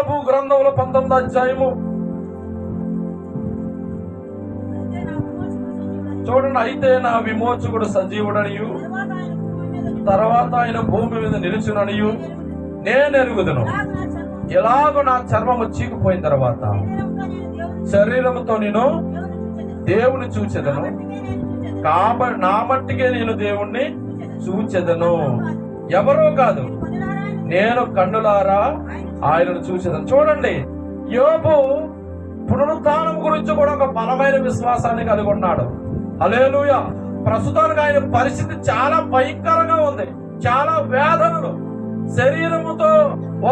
యోబు గ్రంథంలో 19వ అధ్యాయము చూడండి. అయితే నా విమోచకుడు సజీవుడనియు తర్వాత ఆయన భూమి మీద నిలుచుననియు నేను ఎరుగుదును. ఎలాగో నా చర్మము చీకిపోయిన తర్వాత శరీరముతో నేను దేవుని చూచెదను, కాబట్టి నా మట్టికే నేను దేవుణ్ణి చూచెదను. ఎవరో కాదు, నేను కన్నులారా ఆయనను చూసేదాన్ని. చూడండి, యోబు పునరుత్థానం గురించి కూడా ఒక బలమైన విశ్వాసాన్ని కలిగి ఉన్నాడు. హల్లెలూయా. ప్రస్తుతానికి ఆయన పరిస్థితి చాలా భయంకరంగా ఉంది, చాలా వేదనలు. శరీరముతో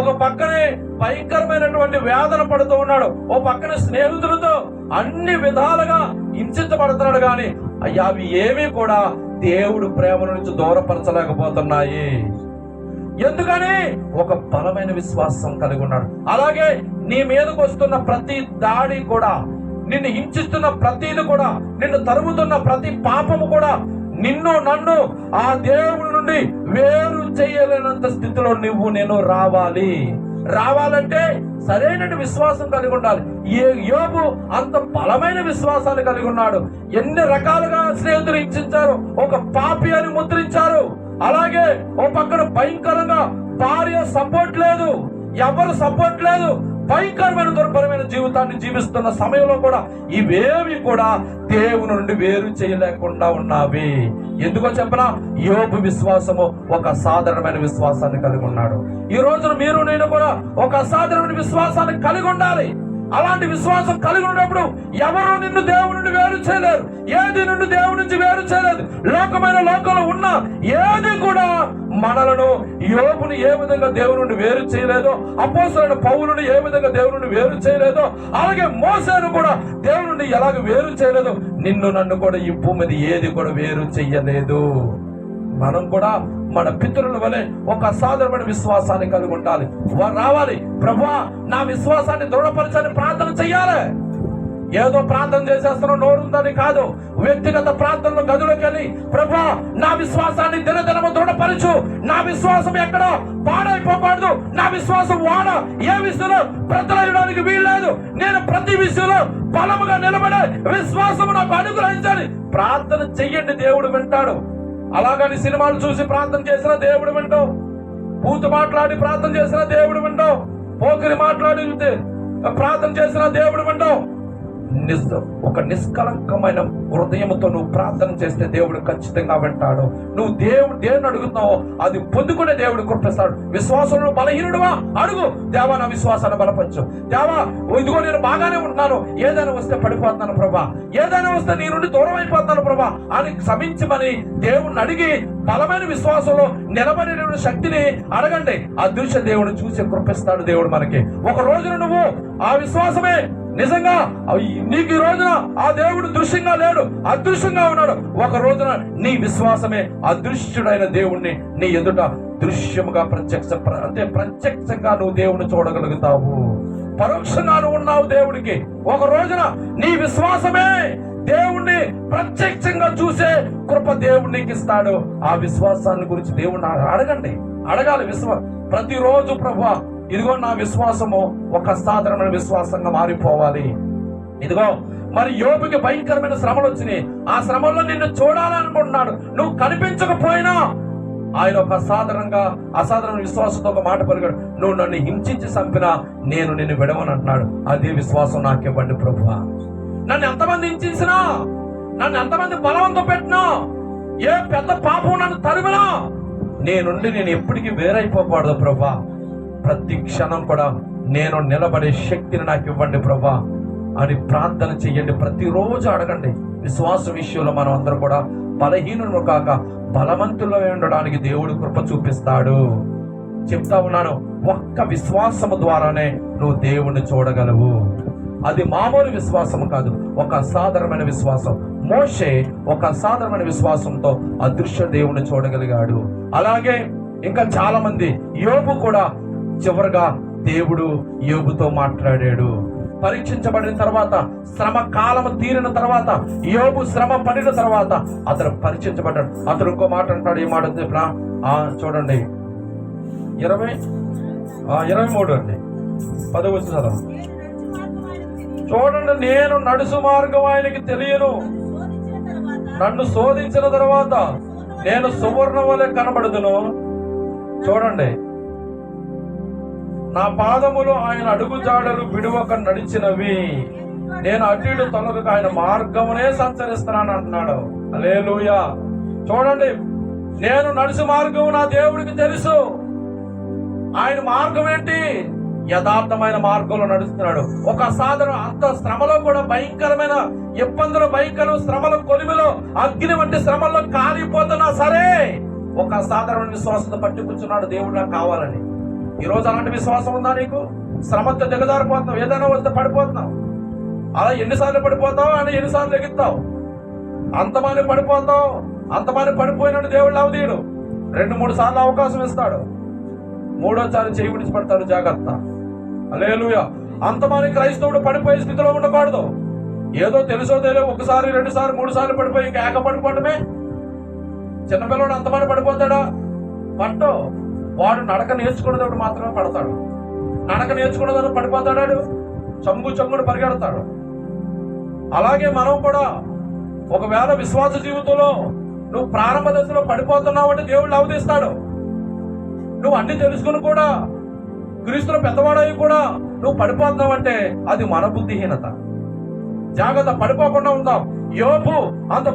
ఒక పక్కనే భయంకరమైనటువంటి వేదన పడుతూ ఉన్నాడు, ఓ పక్కన స్నేహితులతో అన్ని విధాలుగా హింసించబడుతున్నాడు. కానీ అయ్యా, అవి ఏమీ కూడా దేవుడు ప్రేమ నుంచి దూరపరచలేకపోతున్నాయి. ఎందుకని? ఒక బలమైన విశ్వాసం కలిగి ఉన్నాడు. అలాగే నీ మీదకు వస్తున్న ప్రతి దాడి కూడా, నిన్ను హింసిస్తున్న ప్రతిది కూడా, నిన్ను తరుముతున్న ప్రతి పాపము కూడా నిన్ను నన్ను ఆ దేవుడి నుండి వేరు చేయలేనంత స్థితిలో నేను రావాలంటే సరైన విశ్వాసం కలిగి ఉండాలి. యోబు అంత బలమైన విశ్వాసాన్ని కలిగి ఉన్నాడు. ఎన్ని రకాలుగా స్నేహితులు హింసించారు, ఒక పాపి అని ముద్రించారు. అలాగే ఓ పక్కన భయంకరంగా భార్య సపోర్ట్ లేదు, ఎవరు సపోర్ట్ లేదు, భయంకరమైన దుర్భరమైన జీవితాన్ని జీవిస్తున్న సమయంలో కూడా ఇవేవి కూడా దేవుని నుండి వేరు చేయలేకుండా ఉన్నవి. ఎందుకో చెప్పనా? యోబు విశ్వాసము ఒక అసాధారణమైన విశ్వాసాన్ని కలిగి ఉన్నాడు. ఈ రోజున మీరు నేను కూడా ఒక అసాధారణమైన విశ్వాసాన్ని కలిగి ఉండాలి. అలాంటి విశ్వాసం కలిగి ఉన్నప్పుడు ఎవరు నిన్ను దేవుని నుండి వేరు చేయలేరు, ఏది నుండి దేవుని నుంచి వేరు చేయలేదు. లోకంలో ఉన్న ఏది కూడా మనలను, యోబుని ఏ విధంగా దేవుని నుండి వేరు చేయలేదో, అపోస్తలుడైన పౌలుని ఏ విధంగా దేవుని నుండి వేరు చేయలేదో, అలాగే మోసేను కూడా దేవుని నుండి ఎలాగ వేరు చేయలేదో, నిన్ను నన్ను కూడా ఈ భూమి మీద ఏది కూడా వేరు చెయ్యలేదు. మనం కూడా మన పితరుల వలె ఒక అసాధారణమైన విశ్వాసాన్ని కలిగి ఉండాలి. వారు రావాలి, ప్రభువా నా విశ్వాసాన్ని దృఢపరచని ప్రార్థన చెయ్యాలి. ఏదో ప్రార్థన చేసేస్తున్నాం నోరుందని కాదు, వ్యక్తిగత ప్రార్థనలో గదిలోకి వెళ్ళి, ప్రభువా నా విశ్వాసాన్ని దినదినము దృఢపరచు, నా విశ్వాసం ఎక్కడ పాడైపోకూడదు, నా విశ్వాసం ఏ విషయంలో ప్రజలడానికి వీల్లేదు, నేను ప్రతి విషయంలో బలముగా నిలబడే విశ్వాసము నాకు అనుగ్రహించాలి. ప్రార్థన చెయ్యండి, దేవుడు వింటాడు. అలాగని సినిమాలు చూసి ప్రార్థన చేసినా దేవుడు వింటావు, పూత మాట్లాడి ప్రార్థన చేసినా దేవుడు వింటావు, పోకిరి మాట్లాడి ప్రార్థన చేసినా దేవుడు వింటావు. ఒక నిష్కలంకమైన హృదయంతో నువ్వు ప్రార్థన చేస్తే దేవుడు ఖచ్చితంగా వింటాడు. నువ్వు దేన్ని అడుగుతున్నావో అది పొందుకునే దేవుడు కృపిస్తాడు. విశ్వాసంలో బలహీనుడువా? అడుగు, దేవా నా విశ్వాసాన్ని బలపరచు, దేవా ఇదిగో నేను బాగానే ఉంటున్నాను, ఏదైనా వస్తే పడిపోతున్నాను ప్రభా, ఏదైనా వస్తే నీ నుండి దూరం అయిపోతున్నాను ప్రభా అని క్షమించమని దేవుణ్ణి అడిగి బలమైన విశ్వాసంలో నిలబడే శక్తిని అడగండి. అదృశ్య దేవుడు చూసి కృపిస్తాడు దేవుడు మనకి. ఒక రోజున నువ్వు ఆ విశ్వాసమే నిజంగా నీకు ఈ రోజున ఆ దేవుడు దృశ్యంగా లేడు, అదృశ్యంగా ఉన్నాడు. ఒక రోజున నీ విశ్వాసమే అదృశ్యుడైన దేవుణ్ణి నీ ఎదుట దృశ్యముగా ప్రత్యక్షంగా నువ్వు దేవుని చూడగలుగుతావు. పరోక్షంగా నువ్వు ఉన్నావు దేవుడికి. ఒక రోజున నీ విశ్వాసమే దేవుణ్ణి ప్రత్యక్షంగా చూసే కృప దేవుడు నీకు ఇస్తాడు. ఆ విశ్వాసాన్ని గురించి దేవుణ్ణి అడగాలి. ప్రతిరోజు ప్రభువా ఇదిగో నా విశ్వాసము ఒక అసాధారణమైన విశ్వాసంగా మారిపోవాలి. ఇదిగో మరి యోబుకి భయంకరమైన శ్రమలు వచ్చినాయి, ఆ శ్రమల్లో నిన్ను చూడాలనుకుంటున్నాడు. నువ్వు కనిపించకపోయినా ఆయన ఒక అసాధారణ విశ్వాసంతో ఒక మాట పలికాడు, నువ్వు నన్ను హింసించి చంపినా నేను నిన్ను విడవను అంటున్నాడు. అదే విశ్వాసం నాకివ్వండి ప్రభువా. నన్ను ఎంతమంది హింసించినా, నన్ను ఎంతమంది బలవంతం పెట్టినా, ఏ పెద్ద పాపం నన్ను తరిమినా నేను ఎప్పటికీ వేరైపోకూడదు ప్రభువా. ప్రతి క్షణం కూడా నేను నిలబడే శక్తిని నాకు ఇవ్వండి ప్రభా అని ప్రార్థన చెయ్యండి. ప్రతిరోజు అడగండి. విశ్వాస విషయంలో మనం అందరూ కూడా బలహీనులు కాక బలవంతుల్లో ఉండడానికి దేవుడు కృప చూపిస్తాడు. చెప్తా ఉన్నాను, ఒక్క విశ్వాసము ద్వారానే నువ్వు దేవుణ్ణి చూడగలవు. అది మామూలు విశ్వాసం కాదు, ఒక అసాధారణమైన విశ్వాసం. మోషే ఒక అసాధారణమైన విశ్వాసంతో అదృశ్య దేవుణ్ణి చూడగలిగాడు. అలాగే ఇంకా చాలా మంది, యోబు కూడా చివరిగా దేవుడు యోబుతో మాట్లాడాడు. పరీక్షించబడిన తర్వాత, శ్రమ కాలం తీరిన తర్వాత, యోబు శ్రమ పడిన తర్వాత అతను పరీక్షించబడ్డాడు. అతను ఇంకో మాట అంటాడు. ఏ మాట చెప్పినా చూడండి, 23 అండి, 10వ చదవ. చూడండి, నేను నడుసు మార్గం ఆయనకి తెలియను. నన్ను శోధించిన తర్వాత నేను సువర్ణ వలె కనబడుదును. చూడండి, నా పాదములు ఆయన అడుగు జాడలు విడువక నడిచినవి. నేను అటు ఇటు తొలగక ఆయన మార్గమునే సంచరిస్తున్నాను అంటున్నాడు. హల్లెలూయా. చూడండి, నేను నడుచు మార్గం నా దేవుడికి తెలుసు. ఆయన మార్గం ఏంటి? యథార్థమైన మార్గంలో నడుస్తున్నాడు. ఒక సాధారణ అంత శ్రమలో కూడా భయంకరమైన ఇబ్బందులు, భయంకర శ్రమల కొలిమిలో అగ్ని వంటి శ్రమల్లో కాలిపోతున్నా సరే ఒక సాధారణ విశ్వాసంతో పట్టి కూర్చున్నాడు. దేవుడు నాకు కావాలని. ఈ రోజు అలాంటి విశ్వాసం ఉందా నీకు? శ్రమతో దిగజారిపోతున్నావు, ఏదైనా వస్తే పడిపోతున్నావు. అలా ఎన్నిసార్లు పడిపోతావు అని ఎన్నిసార్లు ఎగుతావు. అంతమంది పడిపోతావు. అంతమంది పడిపోయినట్టు దేవుడు అవదీయుడు 2-3 సార్లు అవకాశం ఇస్తాడు. 3వసారి చేయి విడిచి పడతాడు. జాగ్రత్త. హల్లెలూయా. అంతమంది క్రైస్తవుడు పడిపోయే స్థితిలో ఉండకూడదు. ఏదో తెలుసో తెలియదు 1 సారి 2 సార్లు 3 సార్లు పడిపోయి ఇంకా ఏక పడిపోవటమే. చిన్నపిల్లడు అంతమంది పడిపోతాడా? పట్టు. వాడు నడక నేర్చుకునేవాడు మాత్రమే పడతాడు. నడక నేర్చుకునేదాన్ని పడిపోతాడు. చంగుడు పరిగెడతాడు. అలాగే మనం కూడా ఒకవేళ విశ్వాస జీవితంలో నువ్వు ప్రారంభ దశలో పడిపోతున్నావు అంటే దేవుడు అవధిస్తాడు. నువ్వు అన్ని తెలుసుకుని కూడా క్రీస్తులో పెద్దవాడవి కూడా నువ్వు పడిపోతున్నావు అంటే అది మన బుద్ధిహీనత. జాగ్రత్త, పడిపోకుండా ఉందాం. యోబు అంత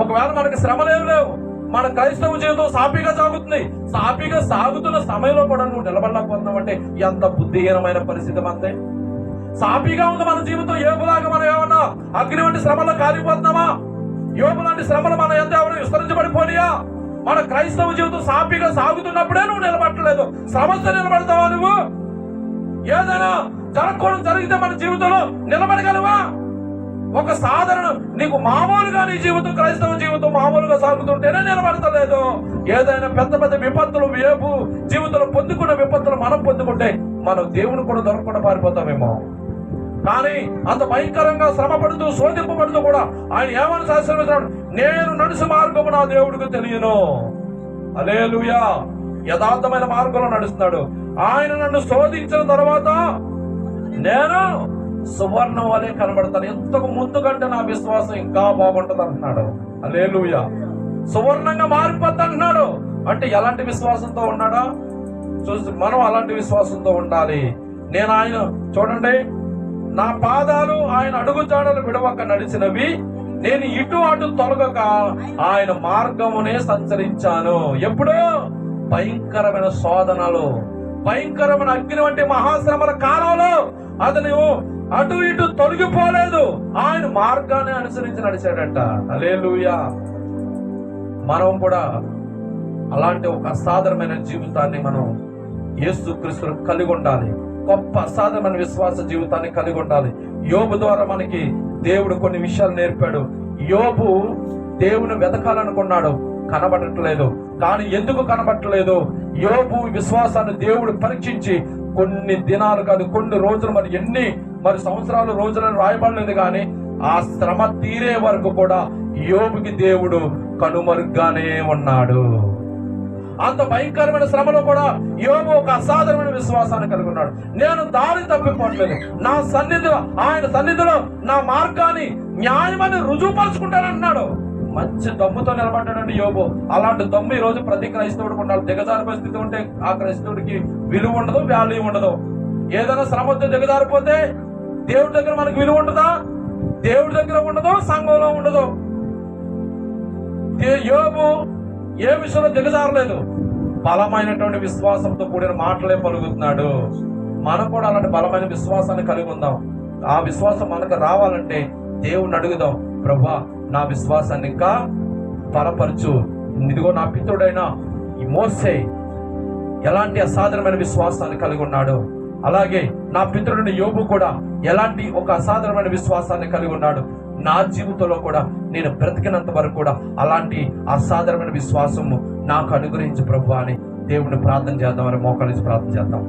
ఒకవేళ మనకి శ్రమలేవు లేవు, మన క్రైస్తవ జీవితం సాఫీగా సాగుతుంది. సాఫీగా సాగుతున్న సమయంలో కూడా నువ్వు నిలబడలేకపోతున్నావు అంటే ఎంత బుద్ధిహీనమైన పరిస్థితి మనదే. సాఫీగా ఉంది మన జీవితం. యోబులాగా మనం ఏమన్నా అగ్ని వంటి శ్రమలో కాలిపోతున్నామా? యోబు లాంటి శ్రమలు మన ఎంత ఎవరు విస్తరించబడిపోయా? మన క్రైస్తవ జీవితం సాఫీగా సాగుతున్నప్పుడే నువ్వు నిలబడలేదు. సమస్య నిలబడతావా? నువ్వు ఏదైనా జరగకూడదు జరిగితే మన జీవితంలో నిలబడగలవా? ఒక సాధారణ నీకు మామూలుగా నీ జీవితం, క్రైస్తవ జీవితం మామూలుగా సాగుతుంటేనే నిలబడతలేదు. ఏదైనా పెద్ద పెద్ద విపత్తులు యోబు జీవితంలో పొందుకున్న విపత్తులు మనం పొందుకుంటే మనం దేవుని కూడా దొరకకుండా పారిపోతామేమో. కానీ అంత భయంకరంగా శ్రమ పడుతూ శోధింపబడుతూ కూడా ఆయన ఏమని శాస్త్రం, నేను నడుచు మార్గము నా దేవుడికి తెలియను. హల్లెలూయా. యథార్థమైన మార్గంలో నడుస్తున్నాడు. ఆయన నన్ను శోధించిన తర్వాత నేను సువర్ణ వలె కనబడతాను. ఇంతకు ముందు కంటే నా విశ్వాసం ఇంకా బాగుంటది అంటున్నాడు. హల్లెలూయా. సువర్ణంగా మారిపోతా అంటున్నాడు. అంటే ఎలాంటి విశ్వాసంతో ఉన్నాడా? చూసి మనం అలాంటి విశ్వాసంతో ఉండాలి. నేను ఆయన చూడండి, నా పాదాలు ఆయన అడుగు జాడలు విడవక నడిచినవి. నేను ఇటు అటు తొలగక ఆయన మార్గమునే సంచరించాను. ఎప్పుడు? భయంకరమైన శోధనలు, భయంకరమైన అగ్ని వంటి మహాశ్రమల కాలంలో అతను అటు ఇటు తొలగిపోలేదు. ఆయన మార్గాన్ని అనుసరించి నడిచాడంట. హల్లెలూయా. మనం కూడా అలాంటి ఒక అసాధారణమైన జీవితాన్ని మనం యేసుక్రీస్తును కలిగి ఉండాలి. గొప్ప అసాధారణమైన విశ్వాస జీవితాన్ని కలిగి ఉండాలి. యోబు ద్వారా మనకి దేవుడు కొన్ని విషయాలు నేర్పాడు. యోబు దేవుని వెతకాలనుకున్నాడు, కనబడట్లేదు. కానీ ఎందుకు కనబడట్లేదు? యోబు విశ్వాసాన్ని దేవుడు పరీక్షించి కొన్ని దినాలు కాదు, కొన్ని రోజులు, ఎన్ని సంవత్సరాలు, రోజులను రాయబడలేదు. కానీ ఆ శ్రమ తీరే వరకు కూడా యోబుకి దేవుడు కనుమరుగ్గానే ఉన్నాడు. అంత భయంకరమైన శ్రమలో కూడా యోబు ఒక అసాధారణమైన విశ్వాసాన్ని కలిగి ఉన్నాడు. నేను దారి తప్పిపోవట్లేదు, నా సన్నిధిలో, ఆయన సన్నిధిలో నా మార్గాన్ని న్యాయమని రుజువుపరుచుకుంటానంటున్నాడు. మంచి దమ్ముతో నిలబడ్డాడండి యోబు. అలాంటి దమ్ము ఈ రోజు ప్రతి క్రైస్తవుడికి ఉండాలి. దిగజారిపోయే స్థితి ఉంటే ఆ క్రైస్తవుడికి విలువ ఉండదు, వాల్యూ ఉండదు. ఏదైనా శ్రమతో దిగజారిపోతే దేవుడి దగ్గర మనకు విలువ ఉంటుందా? దేవుడి దగ్గర ఉండదు, సంఘంలో ఉండదు. యోబు ఏ విషయంలో దిగజారలేదు. బలమైనటువంటి విశ్వాసంతో కూడిన మాటలే పలుకుతున్నాడు. మనం కూడా అలాంటి బలమైన విశ్వాసాన్ని కలిగి ఉందాం. ఆ విశ్వాసం మనకు రావాలంటే దేవుణ్ణి అడుగుదాం, ప్రభువా నా విశ్వాసాన్ని ఇంకా బలపరచు. ఇదిగో నా పితరుడైన ఈ మోసే ఎలాంటి అసాధారణమైన విశ్వాసాన్ని కలిగి ఉన్నాడు, అలాగే నా పితరుడైన యోబు కూడా ఎలాంటి ఒక అసాధారణమైన విశ్వాసాన్ని కలిగి ఉన్నాడు. నా జీవితంలో కూడా నేను బ్రతికినంత వరకు కూడా అలాంటి అసాధారణమైన విశ్వాసము నాకు అనుగ్రహించు ప్రభువా అని దేవుని ప్రార్థన చేద్దాం. మోకాళ్ళ నుంచి ప్రార్థన చేద్దాం.